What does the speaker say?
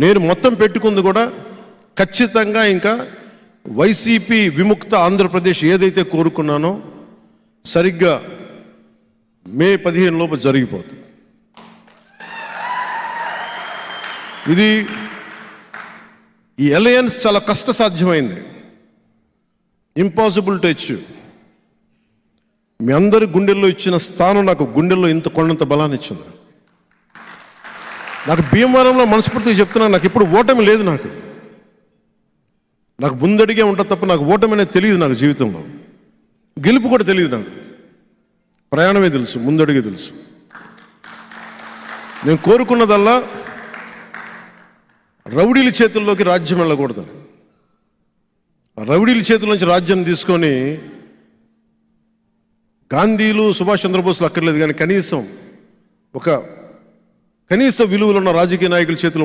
నేను మొత్తం పెట్టుకుంది కూడా ఖచ్చితంగా ఇంకా వైసీపీ విముక్త ఆంధ్రప్రదేశ్ ఏదైతే కోరుకున్నానో సరిగ్గా మే 15 లోపు జరిగిపోతుంది. ఇది ఈ అలయన్స్ చాలా కష్టసాధ్యమైంది, ఇంపాసిబుల్ టు అచీవ్. మీ అందరి గుండెల్లో ఇచ్చిన స్థానం నాకు గుండెల్లో ఇంత కొండంత బలాన్ని ఇచ్చింది. నాకు భీమవరంలో మనస్ఫూర్తిగా చెప్తున్నాను, నాకు ఇప్పుడు ఓటమి లేదు. నాకు ముందడిగే ఉంటుంది తప్ప నాకు ఓటమి అనేది తెలియదు. నాకు జీవితంలో గెలుపు కూడా తెలియదు. నాకు ప్రయాణమే తెలుసు, ముందడిగే తెలుసు. నేను కోరుకున్నదల్లా రౌడీల చేతుల్లోకి రాజ్యం వెళ్ళకూడదు. రౌడీల చేతుల నుంచి రాజ్యం తీసుకొని గాంధీలు సుభాష్ చంద్రబోస్లు అక్కర్లేదు, కానీ కనీస విలువలు ఉన్న రాజకీయ నాయకుల చేతిలో